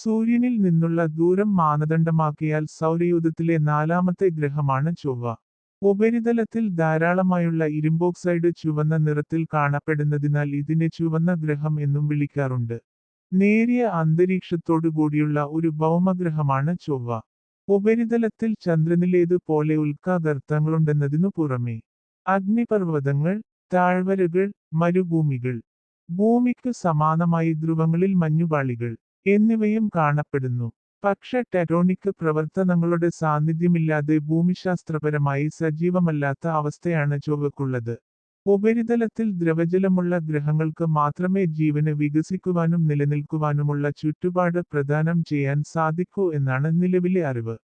സൂര്യനിൽ നിന്നുള്ള ദൂരം മാനദണ്ഡമാക്കിയാൽ സൗരയൂഥത്തിലെ നാലാമത്തെ ഗ്രഹമാണ് ചൊവ്വ. ഉപരിതലത്തിൽ ധാരാളമായുള്ള ഇരുമ്പോക്സൈഡ് ചുവന്ന നിറത്തിൽ കാണപ്പെടുന്നതിനാൽ ഇതിനെ ചുവന്ന ഗ്രഹം എന്നും വിളിക്കാറുണ്ട്. നേരിയ അന്തരീക്ഷത്തോടുകൂടിയുള്ള ഒരു ഭൗമഗ്രഹമാണ് ചൊവ്വ. ഉപരിതലത്തിൽ ചന്ദ്രനിലേതു പോലെ ഉൽക്കാഗർത്തങ്ങളുണ്ടെന്നതിനു പുറമെ അഗ്നിപർവ്വതങ്ങൾ, താഴ്വരകൾ, മരുഭൂമികൾ, ഭൂമിക്ക് സമാനമായി ധ്രുവങ്ങളിൽ മഞ്ഞുപാളികൾ എന്നിവയും കാണപ്പെടുന്നു. പക്ഷെ ടെക്ടോണിക് പ്രവർത്തനങ്ങളുടെ സാന്നിധ്യമില്ലാതെ ഭൂമിശാസ്ത്രപരമായി സജീവമല്ലാത്ത അവസ്ഥയാണ് ചൊവ്വയ്ക്കുള്ളത്. ഉപരിതലത്തിൽ ദ്രവജലമുള്ള ഗ്രഹങ്ങൾക്ക് മാത്രമേ ജീവന് വികസിക്കുവാനും നിലനിൽക്കുവാനുമുള്ള ചുറ്റുപാട് പ്രദാനം ചെയ്യാൻ സാധിക്കൂ എന്നാണ് നിലവിലെ അറിവ്.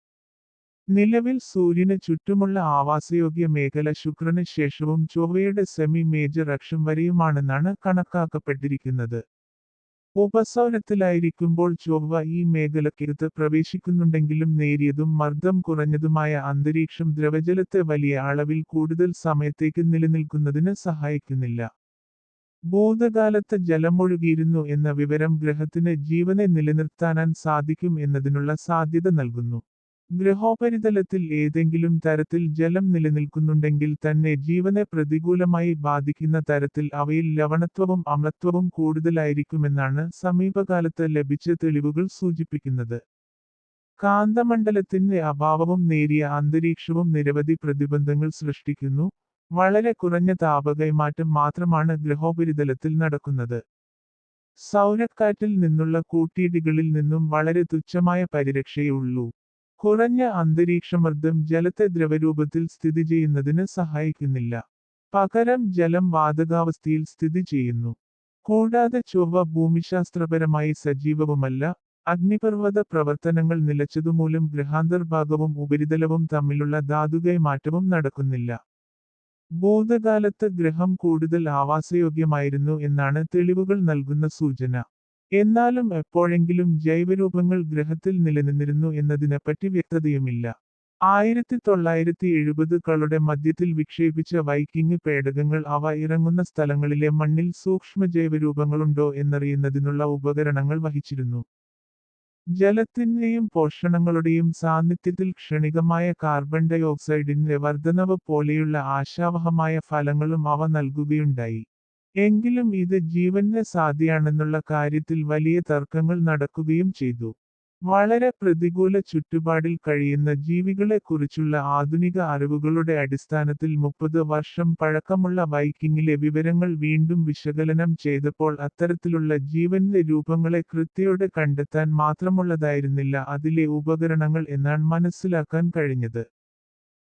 നിലവിൽ സൂര്യന് ചുറ്റുമുള്ള ആവാസയോഗ്യ മേഖല ശുക്രന് ശേഷവും ചൊവ്വയുടെ സെമി മേജർ അക്ഷം വരെയുമാണെന്നാണ് കണക്കാക്കപ്പെട്ടിരിക്കുന്നത്. ഉപസൗരത്തിലായിരിക്കുമ്പോൾ ചൊവ്വ ഈ മേഖലക്കകത്ത് പ്രവേശിക്കുന്നുണ്ടെങ്കിലും നേരിയതും മർദ്ദം കുറഞ്ഞതുമായ അന്തരീക്ഷം ദ്രവജലത്തെ വലിയ അളവിൽ കൂടുതൽ സമയത്തേക്ക് നിലനിൽക്കുന്നതിന് സഹായിക്കുന്നില്ല. ഭൂതകാലത്ത് ജലമൊഴുകിയിരുന്നു എന്ന വിവരം ഗ്രഹത്തിന് ജീവനെ നിലനിർത്താൻ സാധിക്കും എന്നതിനുള്ള സാധ്യത നൽകുന്നു. ഗ്രഹോപരിതലത്തിൽ ഏതെങ്കിലും തരത്തിൽ ജലം നിലനിൽക്കുന്നുണ്ടെങ്കിൽ തന്നെ ജീവനെ പ്രതികൂലമായി ബാധിക്കുന്ന തരത്തിൽ അവയിൽ ലവണത്വവും അമ്ലത്വവും കൂടുതലായിരിക്കുമെന്നാണ് സമീപകാലത്ത് ലഭിച്ച തെളിവുകൾ സൂചിപ്പിക്കുന്നത്. കാന്തമണ്ഡലത്തിന്റെ അഭാവവും നേരിയ അന്തരീക്ഷവും നിരവധി പ്രതിബന്ധങ്ങൾ സൃഷ്ടിക്കുന്നു. വളരെ കുറഞ്ഞ താപകൈമാറ്റം മാത്രമാണ് ഗ്രഹോപരിതലത്തിൽ നടക്കുന്നത്. സൗരക്കാറ്റിൽ നിന്നുള്ള കൂട്ടിയിടികളിൽ നിന്നും വളരെ തുച്ഛമായ പരിരക്ഷയുള്ളൂ. കുറഞ്ഞ അന്തരീക്ഷമർദ്ദം ജലത്തെ ദ്രവരൂപത്തിൽ സ്ഥിതി ചെയ്യുന്നതിന് സഹായിക്കുന്നില്ല. പകരം ജലം വാതകാവസ്ഥയിൽ സ്ഥിതി ചെയ്യുന്നു. കൂടാതെ ചൊവ്വ ഭൂമിശാസ്ത്രപരമായി സജീവവുമല്ല. അഗ്നിപർവ്വത പ്രവർത്തനങ്ങൾ നിലച്ചതുമൂലം ഗ്രഹാന്തർഭാഗവും ഉപരിതലവും തമ്മിലുള്ള ധാതുകൈമാറ്റവും നടക്കുന്നില്ല. ഭൂതകാലത്ത് ഗ്രഹം കൂടുതൽ ആവാസയോഗ്യമായിരുന്നു എന്നാണ് തെളിവുകൾ നൽകുന്ന സൂചന. എന്നാലും എപ്പോഴെങ്കിലും ജൈവരൂപങ്ങൾ ഗ്രഹത്തിൽ നിലനിന്നിരുന്നു എന്നതിനെപ്പറ്റി വ്യക്തതയുമില്ല. 1970കളുടെ മധ്യത്തിൽ വിക്ഷേപിച്ച വൈക്കിംഗ് പേടകങ്ങൾ അവ ഇറങ്ങുന്ന സ്ഥലങ്ങളിലെ മണ്ണിൽ സൂക്ഷ്മ ജൈവരൂപങ്ങളുണ്ടോ എന്നറിയുന്നതിനുള്ള ഉപകരണങ്ങൾ വഹിച്ചിരുന്നു. ജലത്തിന്റെയും പോഷണങ്ങളുടെയും സാന്നിധ്യത്തിൽ ക്ഷണികമായ കാർബൺ ഡയോക്സൈഡിന്റെ വർധനവ് പോലെയുള്ള ആശാവഹമായ ഫലങ്ങളും അവ നൽകുകയുണ്ടായി. എങ്കിലും ഇത് ജീവന് സാധ്യമാണെന്നുള്ള കാര്യത്തിൽ വലിയ തർക്കങ്ങൾ നടക്കുകയും ചെയ്തു. വളരെ പ്രതികൂല ചുറ്റുപാടിൽ കഴിയുന്ന ജീവികളെക്കുറിച്ചുള്ള ആധുനിക അറിവുകളുടെ അടിസ്ഥാനത്തിൽ 30 വർഷം പഴക്കമുള്ള വൈക്കിങ്ങിലെ വിവരങ്ങൾ വീണ്ടും വിശകലനം ചെയ്തപ്പോൾ അത്തരത്തിലുള്ള ജീവന്റെ രൂപങ്ങളെ കൃത്യയോടെ കണ്ടെത്താൻ മാത്രമുള്ളതായിരുന്നില്ല അതിലെ ഉപകരണങ്ങൾ എന്നാണ് മനസ്സിലാക്കാൻ കഴിഞ്ഞത്.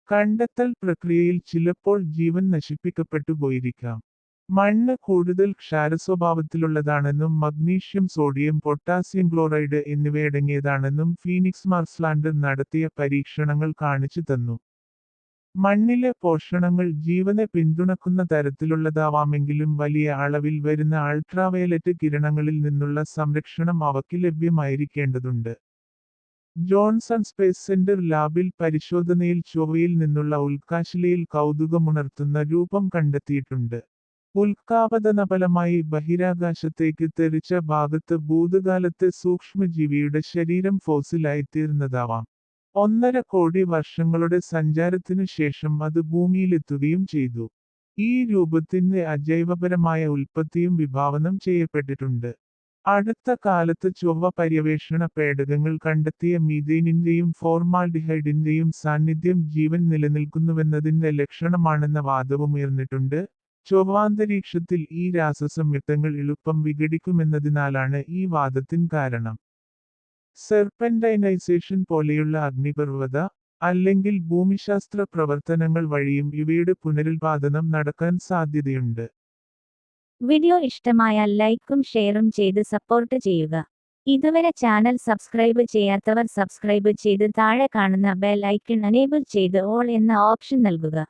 കണ്ടെത്തൽ പ്രക്രിയയിൽ ചിലപ്പോൾ ജീവൻ നശിപ്പിക്കപ്പെട്ടു പോയിരിക്കാം. മണ്ണ് കൂടുതൽ ക്ഷാരസ്വഭാവത്തിലുള്ളതാണെന്നും മഗ്നീഷ്യം, സോഡിയം, പൊട്ടാസ്യം ക്ലോറൈഡ് എന്നിവയടങ്ങിയതാണെന്നും ഫീനിക്സ് മാർസ്ലാൻഡർ നടത്തിയ പരീക്ഷണങ്ങൾ കാണിച്ചു തന്നു. മണ്ണിലെ പോഷണങ്ങൾ ജീവനെ പിന്തുണക്കുന്ന തരത്തിലുള്ളതാവാമെങ്കിലും വലിയ അളവിൽ വരുന്ന അൾട്രാവയലറ്റ് കിരണങ്ങളിൽ നിന്നുള്ള സംരക്ഷണം അവയ്ക്ക് ലഭ്യമായിരിക്കേണ്ടതുണ്ട്. ജോൺസൺ സ്പേസ് സെന്റർ ലാബിൽ പരിശോധനയിൽ ചൊവ്വയിൽ നിന്നുള്ള ഉൽക്കാശിലയിൽ കൗതുകമുണർത്തുന്ന രൂപം കണ്ടെത്തിയിട്ടുണ്ട്. ഉൽക്കാപതനഫലമായി ബഹിരാകാശത്തേക്ക് തെറിച്ച ഭാഗത്ത് ഭൂതകാലത്തെ സൂക്ഷ്മജീവിയുടെ ശരീരം ഫോസിലായിത്തീർന്നതാവാം. 1.5 കോടി വർഷങ്ങളുടെ സഞ്ചാരത്തിനു ശേഷം അത് ഭൂമിയിലെത്തുകയും ചെയ്തു. ഈ രൂപത്തിന്റെ അജൈവപരമായ ഉൽപ്പത്തിയും വിഭാവനം ചെയ്യപ്പെട്ടിട്ടുണ്ട്. അടുത്ത കാലത്ത് ചൊവ്വ പര്യവേഷണ പേടകങ്ങൾ കണ്ടെത്തിയ മീഥേനിന്റെയും ഫോർമാൽഡിഹൈഡിന്റെയും സാന്നിധ്യം ജീവൻ നിലനിൽക്കുന്നുവെന്നതിന്റെ ലക്ഷണമാണെന്ന വാദവും ഉയർന്നിട്ടുണ്ട്. ചൊവ്വാന്തരീക്ഷത്തിൽ ഈ രാസസംയുക്തങ്ങൾ എളുപ്പം വിഘടിക്കുമെന്നതിനാലാണ് ഈ വാദത്തിന് കാരണം. സെർപെന്റൈനൈസേഷൻ പോലെയുള്ള അഗ്നിപർവ്വത അല്ലെങ്കിൽ ഭൂമിശാസ്ത്ര പ്രവർത്തനങ്ങൾ വഴിയും ഇവയുടെ പുനരുൽപാദനം നടക്കാൻ സാധ്യതയുണ്ട്. വീഡിയോ ഇഷ്ടമായാൽ ലൈക്കും ഷെയറും ചെയ്ത് സപ്പോർട്ട് ചെയ്യുക. ഇതുവരെ ചാനൽ സബ്സ്ക്രൈബ് ചെയ്യാത്തവർ സബ്സ്ക്രൈബ് ചെയ്ത് താഴെ കാണുന്ന ബെൽ ഐക്കൺ എനേബിൾ ചെയ്ത് ഓൾ എന്ന ഓപ്ഷൻ നൽകുക.